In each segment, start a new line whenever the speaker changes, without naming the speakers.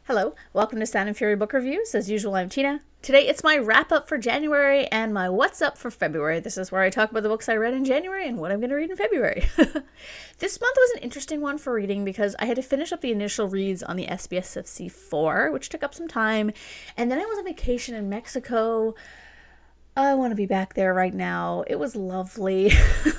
Hello, welcome to Sound and Fury Book Reviews. As usual, I'm Tina. Today it's my wrap up for January and my what's up for February. This is where I talk about the books I read in January and what I'm going to read in February. This month was an interesting one for reading because I had to finish up the initial reads on the SBSFC 4, which took up some time, and then I was on vacation in Mexico. I want to be back there right now. It was lovely,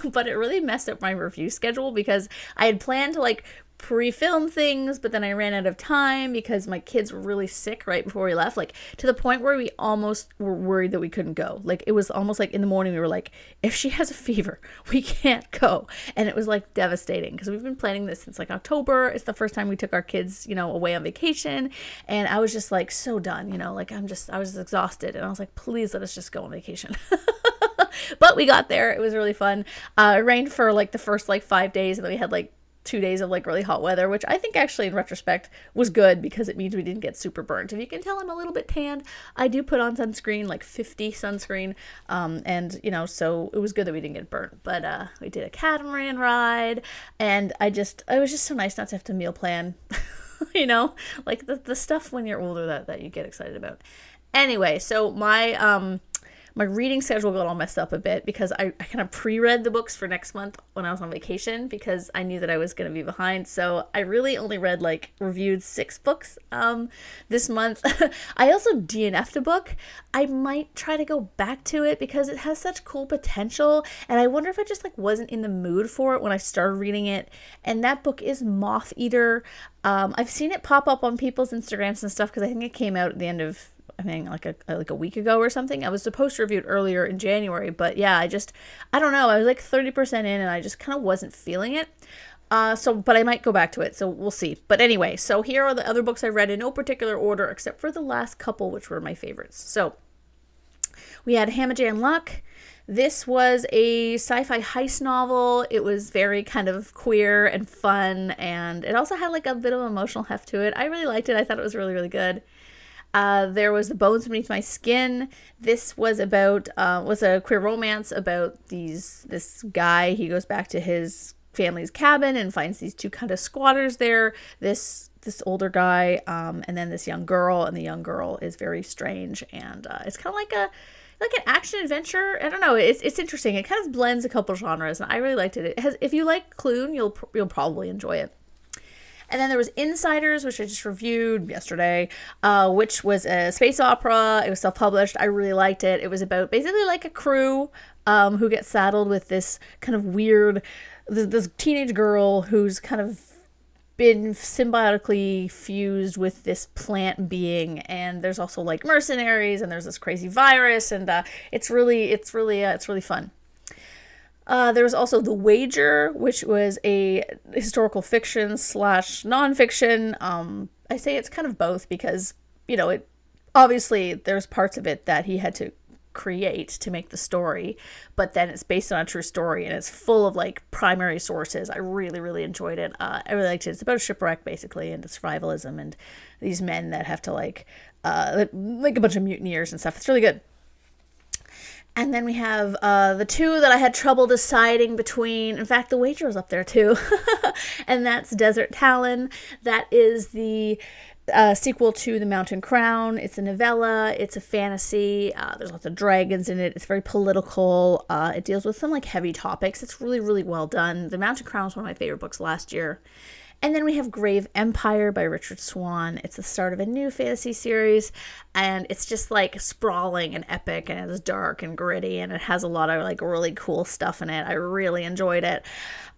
but it really messed up my review schedule because I had planned to pre-film things, but then I ran out of time because my kids were really sick right before we left, to the point where we almost were worried that we couldn't go. It was almost in the morning we were like, if she has a fever, we can't go. And it was devastating because we've been planning this since October. It's the first time we took our kids, away on vacation. And I was just so done, I was exhausted. And I was like, please let us just go on vacation. But we got there. It was really fun. It rained for the first 5 days, and then we had 2 days of really hot weather, which I think actually in retrospect was good because it means we didn't get super burnt. If you can tell I'm a little bit tanned, I do put on sunscreen, 50 sunscreen, and so it was good that we didn't get burnt. But we did a catamaran ride, and it was just so nice not to have to meal plan, the stuff when you're older that you get excited about. Anyway, so my reading schedule got all messed up a bit because I kind of pre-read the books for next month when I was on vacation because I knew that I was going to be behind. So I really only read reviewed 6 books this month. I also DNF'd a book. I might try to go back to it because it has such cool potential, and I wonder if I just wasn't in the mood for it when I started reading it. And that book is Moth Eater. I've seen it pop up on people's Instagrams and stuff because I think it came out at the end of a week ago or something. I was supposed to review it earlier in January, but yeah, I don't know. I was 30% in and I just kind of wasn't feeling it. But I might go back to it, so we'll see. But anyway, so here are the other books I read in no particular order except for the last couple, which were my favorites. So we had Hamajan Luck. This was a sci-fi heist novel. It was very kind of queer and fun, and it also had a bit of emotional heft to it. I really liked it. I thought it was really, really good. There was The Bones Beneath My Skin. This was was a queer romance about this guy. He goes back to his family's cabin and finds these 2 kind of squatters there. This older guy, and then this young girl, and the young girl is very strange, and it's kind of like an action adventure. I don't know. It's interesting. It kind of blends a couple genres, and I really liked it. If you like Clune, you'll probably enjoy it. And then there was Insiders, which I just reviewed yesterday, which was a space opera. It was self-published. I really liked it. It was about basically a crew who gets saddled with this kind of weird, this teenage girl who's kind of been symbiotically fused with this plant being, and there's also mercenaries, and there's this crazy virus, and it's really fun. There was also The Wager, which was a historical fiction / nonfiction. I say it's kind of both because, it obviously there's parts of it that he had to create to make the story, but then it's based on a true story and it's full of primary sources. I really, really enjoyed it. I really liked it. It's about a shipwreck basically and survivalism and these men that have to a bunch of mutineers and stuff. It's really good. And then we have the 2 that I had trouble deciding between. In fact, The Wager was up there too. And that's Desert Talon. That is the sequel to The Mountain Crown. It's a novella. It's a fantasy. There's lots of dragons in it. It's very political. It deals with some heavy topics. It's really, really well done. The Mountain Crown was one of my favorite books last year. And then we have Grave Empire by Richard Swan. It's the start of a new fantasy series, and it's just sprawling and epic, and it's dark and gritty, and it has a lot of really cool stuff in it. I really enjoyed it.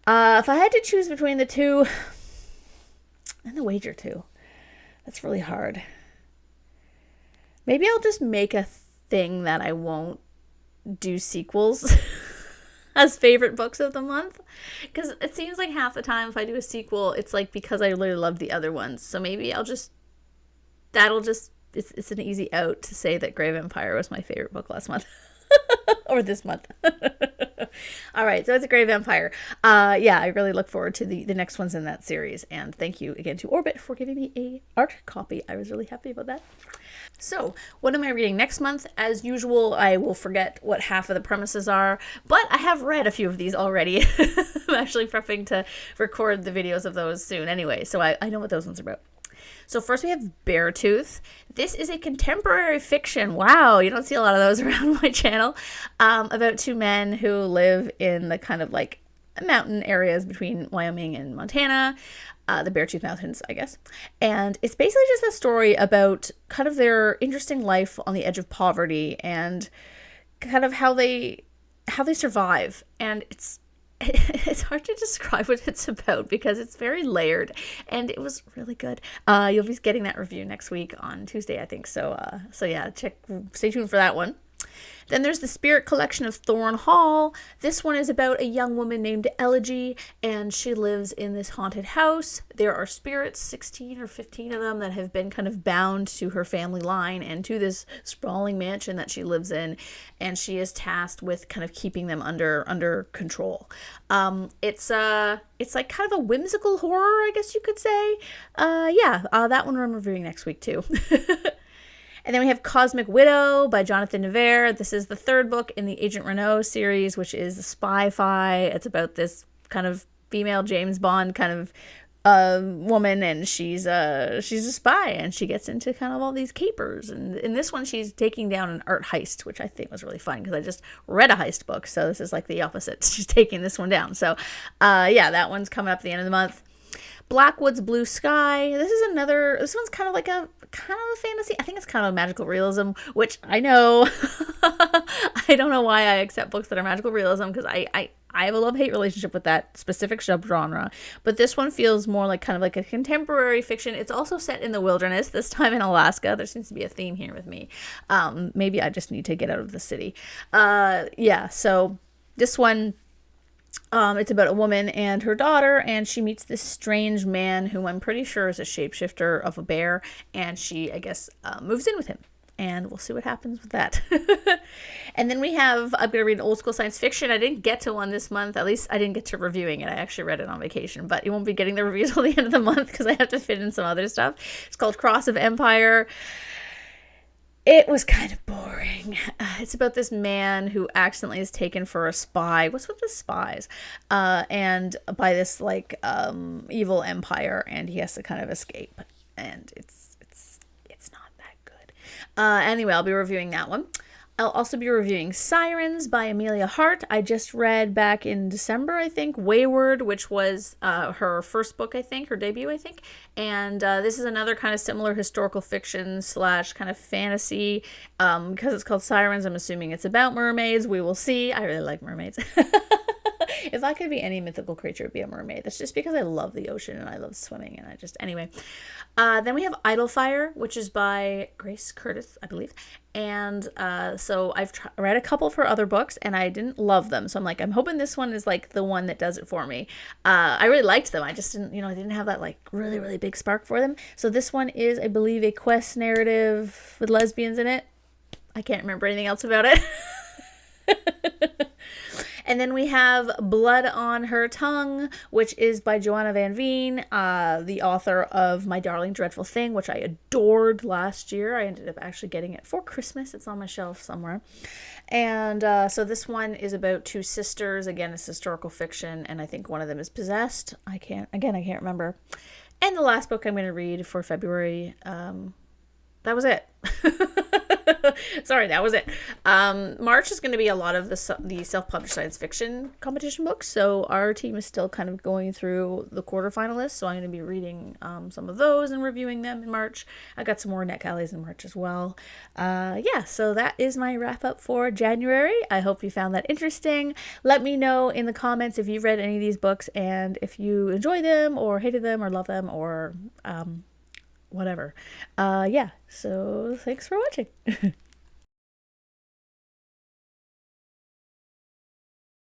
If I had to choose between the 2, and The Wager too, that's really hard. Maybe I'll just make a thing that I won't do sequels as favorite books of the month, because it seems half the time if I do a sequel it's because I really love the other ones. So maybe it's an easy out to say that Grave Empire was my favorite book last month or this month. All right, so it's a Grave Empire. I really look forward to the next ones in that series, and thank you again to Orbit for giving me a art copy. I was really happy about that. So, what am I reading next month? As usual, I will forget what half of the premises are, but I have read a few of these already. I'm actually prepping to record the videos of those soon anyway, so I know what those ones are about. So first we have Beartooth. This is a contemporary fiction. Wow, you don't see a lot of those around my channel. About two men who live in the kind of like mountain areas between Wyoming and Montana. The Beartooth Mountains, I guess. And it's basically just a story about kind of their interesting life on the edge of poverty and kind of how they survive. And it's hard to describe what it's about because it's very layered, and it was really good. You'll be getting that review next week on Tuesday, I think. So yeah, stay tuned for that one. Then there's the Spirit Collection of Thorn Hall. This one is about a young woman named Elegy, and she lives in this haunted house. There are spirits, 16 or 15 of them, that have been kind of bound to her family line and to this sprawling mansion that she lives in, and she is tasked with kind of keeping them under control. It's like kind of a whimsical horror, I guess you could say. That one I'm reviewing next week too. And then we have Cosmic Widow by Jonathan Nevers. This is the third book in the Agent Renault series, which is the spy-fi. It's about this kind of female James Bond kind of woman, and she's a spy, and she gets into kind of all these capers. And in this one, she's taking down an art heist, which I think was really fun because I just read a heist book, so this is like the opposite. She's taking this one down. So, that one's coming up at the end of the month. Blackwood's Blue Sky. This one's kind of a fantasy. I think it's kind of a magical realism, which I know. I don't know why I accept books that are magical realism, because I have a love-hate relationship with that specific subgenre. But this one feels more like kind of like a contemporary fiction. It's also set in the wilderness, this time in Alaska. There seems to be a theme here with me. Maybe I just need to get out of the city. So this one, it's about a woman and her daughter, and she meets this strange man who I'm pretty sure is a shapeshifter of a bear, and she, I guess, moves in with him. And we'll see what happens with that. And then I'm going to read old school science fiction. I didn't get to one this month. At least I didn't get to reviewing it. I actually read it on vacation, but you won't be getting the reviews till the end of the month because I have to fit in some other stuff. It's called Cross of Empire. It was kind of boring. It's about this man who accidentally is taken for a spy. What's with the spies? And by this evil empire, and he has to kind of escape. And it's not that good. Anyway, I'll be reviewing that one. I'll also be reviewing Sirens by Amelia Hart. I just read back in December, I think, Wayward, which was her first book, I think, her debut, I think. And this is another kind of similar historical fiction / kind of fantasy. Because it's called Sirens, I'm assuming it's about mermaids. We will see. I really like mermaids. If I could be any mythical creature, it would be a mermaid. That's just because I love the ocean and I love swimming, and anyway. Then we have Idlefire, which is by Grace Curtis, I believe. And so I've read a couple of her other books, and I didn't love them. So I'm hoping this one is like the one that does it for me. I really liked them. I just didn't, I didn't have that like really, really big spark for them. So this one is, I believe, a quest narrative with lesbians in it. I can't remember anything else about it. And then we have Blood on Her Tongue, which is by Joanna Van Veen, the author of My Darling Dreadful Thing, which I adored last year. I ended up actually getting it for Christmas. It's on my shelf somewhere. And so this one is about two sisters. Again, it's historical fiction, and I think one of them is possessed. I can't remember. And the last book I'm going to read for February, that was it. Sorry, that was it. March is going to be a lot of the self-published science fiction competition books, so our team is still kind of going through the quarterfinalists, so I'm going to be reading some of those and reviewing them in March. I got some more NetGalleys in March as well. So that is my wrap-up for January. I hope you found that interesting. Let me know in the comments if you've read any of these books, and if you enjoy them, or hated them, or love them, or whatever. So thanks for watching.